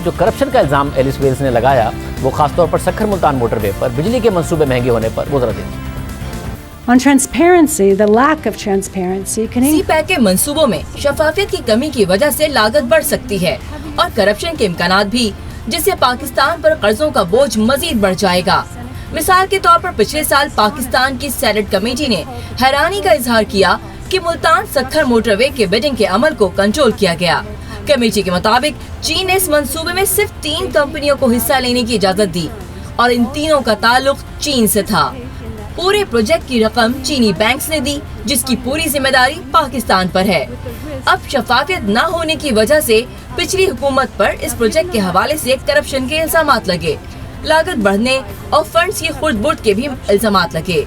जो करप्शन का इल्ज़ाम एलिस वेल्स ने लगाया वो खासतौर पर सक्खर मुल्तान मोटरवे पर बिजली के मंसूबे महंगे होने पर, वो जरा देखिए। On transparency, the lack of transparency can CPEC के मंसूबों में शफाफियत की कमी की वजह से लागत बढ़ सकती है और करप्शन के इम्कानात भी, जिससे पाकिस्तान पर कर्जों का बोझ मजीद बढ़ जाएगा। मिसाल के तौर पर पिछले साल पाकिस्तान की सेनेट कमेटी ने हैरानी का इजहार किया कि मुल्तान सक्खर मोटरवे के बिडिंग के अमल को कंट्रोल किया गया। कमेटी के मुताबिक चीन ने इस मंसूबे में सिर्फ 3 कंपनियों को हिस्सा लेने की इजाजत दी और इन तीनों का ताल्लुक चीन से था। पूरे प्रोजेक्ट की रकम चीनी बैंक्स ने दी, जिसकी पूरी जिम्मेदारी पाकिस्तान पर है। अब शफाफियत न होने की वजह से पिछली हुकूमत पर इस प्रोजेक्ट के हवाले से करप्शन के इल्जामात लगे, लागत बढ़ने और फंड्स की खुर्द-बुर्द के भी इल्जामात लगे।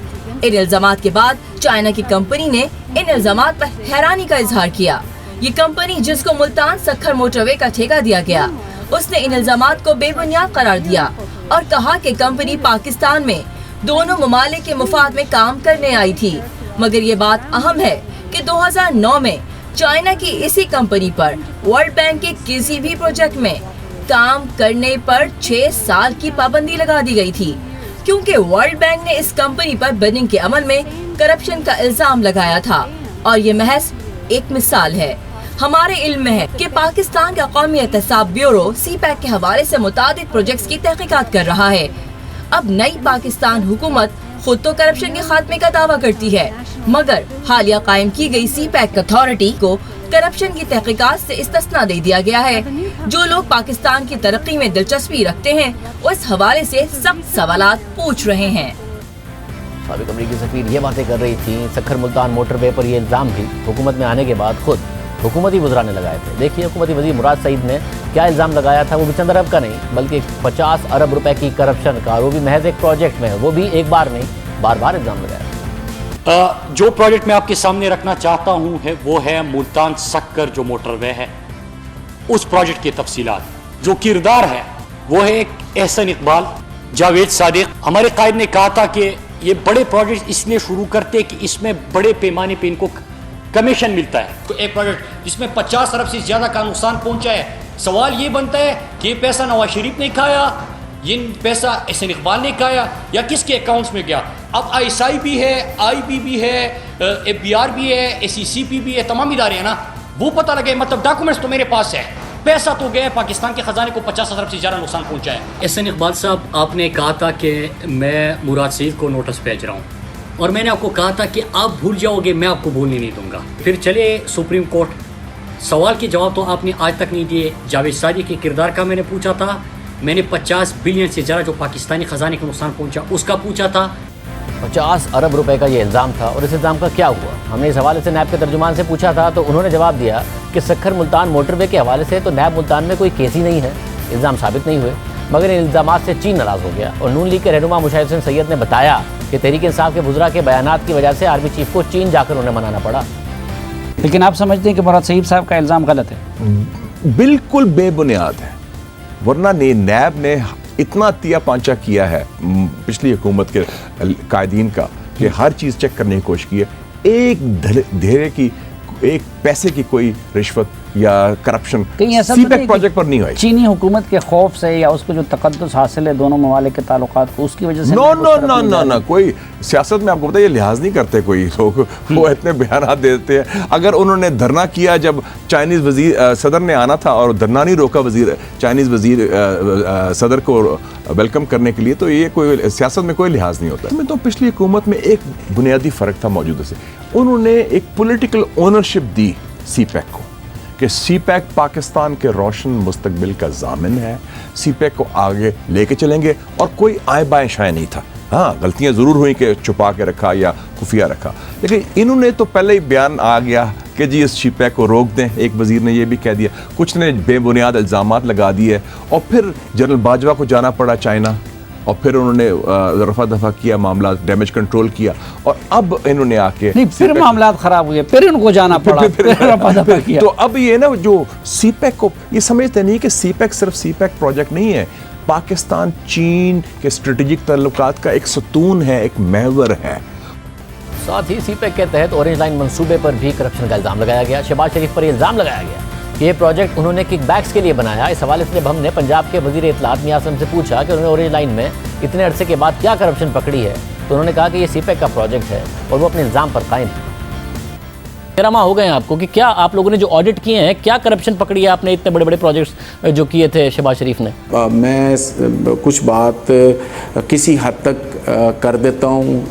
इन इल्जामात के बाद चाइना की कंपनी ने इन इल्जामात पर हैरानी का इजहार किया। ये कंपनी, जिसको मुल्तान सक्खर मोटरवे का ठेका दिया गया, उसने इन इल्जामात को बेबुनियाद करार दिया और कहा कि कंपनी पाकिस्तान में दोनों ममालिक के मुफाद में काम करने आई थी। मगर ये बात अहम है कि 2009 में चाइना की इसी कंपनी पर वर्ल्ड बैंक के किसी भी प्रोजेक्ट में काम करने पर 6 साल की पाबंदी लगा दी गई थी, क्योंकि वर्ल्ड बैंक ने इस कंपनी पर बिडिंग के अमल में करप्शन का इल्जाम लगाया था। और ये महज एक मिसाल है। हमारे इल्म में है कि पाकिस्तान का कौमी एहतसाब ब्यूरो सीपैक के हवाले से मुतादिद प्रोजेक्ट्स की तहकीकात कर रहा है। अब नई पाकिस्तान हुकूमत खुद तो करप्शन के खात्मे का दावा करती है, मगर हालिया कायम की गई सीपैक अथॉरिटी को करप्शन की तहकीकात से इस्तिस्ना दे दिया गया है। जो लोग पाकिस्तान की तरक्की में दिलचस्पी रखते हैं वो इस हवाले से सख्त सवालात पूछ रहे हैं। साबिक अमरीकी सफीर ये बातें कर रही थी। सक्खर मुल्तान मोटरवे पर ये इल्ज़ाम भी हुकूमत में आने के बाद खुद हुकूमती वज़रा ने लगाए थे। देखिए हुकूमती वज़ीर मुराद सईद ने क्या इल्ज़ाम लगाया था। वो भी चंद अरब का नहीं बल्कि 50 अरब रुपए की करप्शन का, वो भी महज एक प्रोजेक्ट में, वो भी एक बार नहीं बार बार इल्ज़ाम लगाया। जो प्रोजेक्ट मैं आपके सामने रखना चाहता हूँ वो है मुल्तान सक्खर जो मोटरवे है, उस प्रोजेक्ट की तफसीलात। जो किरदार है वो है एक एहसन इकबाल, जावेद सादिक। हमारे कायद ने कहा था कि ये बड़े प्रोजेक्ट इसलिए शुरू करते कि इसमें बड़े पैमाने पे इनको कमीशन मिलता है। तो एक प्रोजेक्ट जिसमें 50 अरब से ज्यादा का नुकसान पहुंचा है, सवाल ये बनता है कि ये पैसा नवाज शरीफ ने खाया, ये पैसा एहसन इकबाल ने खाया या किसके अकाउंट्स में गया। अब ISI भी है, IB भी है, FBR भी है, SECP भी है, तमाम इदारे हैं ना, वो पता लगे। मतलब डॉक्यूमेंट्स तो मेरे पास है, पैसा तो गया, पाकिस्तान के खजाने को 50 अरब से ज़्यादा नुकसान पहुंचा है। एहसन इकबाल साहब, आपने कहा था कि मैं मुराद सईद को नोटिस भेज रहा हूँ और मैंने आपको कहा था कि आप भूल जाओगे, मैं आपको भूलने नहीं दूंगा। फिर चले सुप्रीम कोर्ट, सवाल के जवाब तो आपने आज तक नहीं दिए। जावेद सादिक के किरदार का मैंने पूछा था, मैंने 50 बिलियन से ज़्यादा जो पाकिस्तानी खजाने को नुकसान पहुंचा उसका पूछा था। 50 अरब रुपए का ये इल्ज़ाम था और इस इल्ज़ाम का क्या हुआ। हमने इस हवाले से नैब के तर्जुमान से पूछा था तो उन्होंने जवाब दिया कि सक्खर मुल्तान मोटरवे के हवाले से तो नैब मुल्तान में कोई केस ही नहीं है, इल्ज़ाम साबित नहीं हुए। मगर इन इल्ज़ामात से चीन नाराज़ हो गया और नून लीग के रहनुमा मुशाहिद हुसैन सैयद ने बताया कि तहरीक इंसाफ के वज़रा के बयानात की वजह से आर्मी चीफ को चीन जाकर उन्हें मनाना पड़ा। लेकिन आप समझते हैं कि मुराद सईद साहब का इल्ज़ाम गलत है? बिल्कुल बेबुनियाद है, वरना नैब ने इतना तिया पांचा किया है पिछली हुकूमत के कायदीन का कि हर चीज़ चेक करने की कोशिश की है। एक धेरे की, एक पैसे की कोई रिश्वत या करप्शन सीपैक प्रोजेक्ट पर नहीं हुई। चीनी हुकूमत के खौफ से या उसको जो तकद्दुस हासिल है दोनों ममालिक के ताल्लुकात को, उसकी वजह से नो, कोई सियासत में आपको पता है ये लिहाज नहीं करते कोई लोग, वो इतने बयान देते हैं। अगर उन्होंने धरना किया जब चाइनीज़ वजीर सदर ने आना था और धरना नहीं रोका चाइनीज़ वजीर सदर को वेलकम करने के लिए, तो ये कोई सियासत में कोई लिहाज नहीं होता। तो पिछली हुकूमत में एक बुनियादी फ़र्क था मौजूदा से, उन्होंने एक पॉलिटिकल ओनरशिप दी सीपैक को कि सीपैक पाकिस्तान के रोशन मुस्तकबिल का ज़ामिन है, सीपैक को आगे लेके चलेंगे और कोई आए बाएं शाए नहीं था। हाँ, गलतियां ज़रूर हुई कि छुपा के रखा या खुफिया रखा, लेकिन इन्होंने तो पहले ही बयान आ गया कि जी इस सीपैक को रोक दें। एक वज़ीर ने यह भी कह दिया, कुछ ने बेबुनियाद इल्ज़ामात लगा दिए और फिर जनरल बाजवा को जाना पड़ा चाइना और फिर उन्होंने रफा दफा किया, मामला डैमेज कंट्रोल किया और अब इन्होंने आके नहीं, फिर मामला खराब हुए, फिर इनको जाना पड़ा, फिर रफा दफा किया। तो अब ये ना जो सीपैक को ये समझते नहीं कि सीपैक सिर्फ सीपैक प्रोजेक्ट नहीं है, पाकिस्तान चीन के स्ट्रेटेजिक ताल्लुकात का एक सतून है, एक महवर है। साथ ही सीपैक के तहत ऑरेंज लाइन मंसूबे पर भी करप्शन का इल्ज़ाम लगाया गया। शहबाज शरीफ पर इल्ज़ाम लगाया गया कि ये प्रोजेक्ट उन्होंने किकबैक्स के लिए बनाया। इस हवाले से जब हमने पंजाब के वज़ीर इत्तलात मियां आसिम से पूछा कि उन्होंने ऑरेंज लाइन में इतने अरसे के बाद क्या करप्शन पकड़ी है, तो उन्होंने कहा कि ये सीपैक का प्रोजेक्ट है और वो अपने इल्ज़ाम पर कायम है। 13 माह हो गए हैं आपको कि क्या आप लोगों ने जो ऑडिट किए हैं, क्या करप्शन पकड़ी है आपने इतने बड़े बड़े प्रोजेक्ट्स जो किए थे शहबाज शरीफ ने? मैं कुछ बात किसी हद तक कर देता हूँ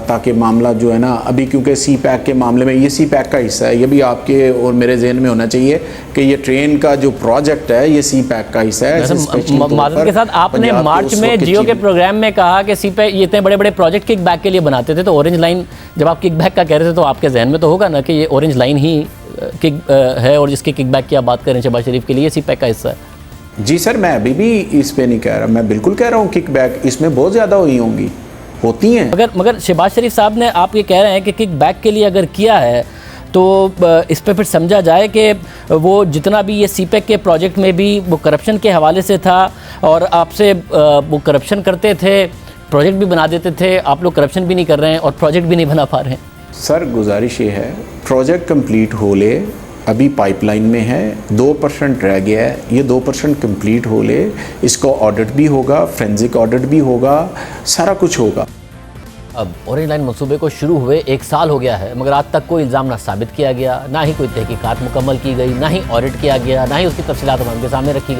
ताकि मामला जो है ना, अभी क्योंकि सी पैक के मामले में, ये सी पैक का हिस्सा है, ये भी आपके और मेरे जहन में होना चाहिए कि ये ट्रेन का जो प्रोजेक्ट है ये सी पैक का हिस्सा है। माजरत के साथ आपने मार्च में जियो के प्रोग्राम में कहा कि सी पैक ये इतने बड़े बड़े प्रोजेक्ट किकबैक के लिए बनाते थे, तो ऑरेंज लाइन जब आप किकबैक का कह रहे थे तो आपके जहन में तो होगा ना कि ये ऑरेंज लाइन ही किक है और जिसके किकबैक की आप बात करें शहबाज शरीफ के लिए सी पैक का हिस्सा है। जी सर, मैं अभी भी इस पे नहीं कह रहा, मैं बिल्कुल कह रहा हूँ किकबैक इसमें बहुत ज़्यादा हुई होंगी, होती हैं। मगर शहबाज शरीफ साहब ने आप ये कह रहे हैं कि किकबैक के लिए अगर किया है तो इस पे फिर समझा जाए कि वो जितना भी ये सीपैक के प्रोजेक्ट में भी वो करप्शन के हवाले से था और आपसे वो करप्शन करते थे, प्रोजेक्ट भी बना देते थे, आप लोग करप्शन भी नहीं कर रहे हैं और प्रोजेक्ट भी नहीं बना पा रहे हैं। सर गुजारिश ये है, प्रोजेक्ट कंप्लीट हो ले, अभी पाइपलाइन में है, 2% रह गया है, ये 2% कंप्लीट हो ले, इसको ऑडिट भी होगा, फोरेंसिक ऑडिट भी होगा, सारा कुछ होगा। अब ऑरेंज लाइन मंसूबे को शुरू हुए 1 साल हो गया है, मगर आज तक कोई इल्ज़ाम ना साबित किया गया, ना ही कोई तहकीकात मुकम्मल की गई, ना ही ऑडिट किया गया, ना ही उसकी तफसीलात हम के सामने रखी गई।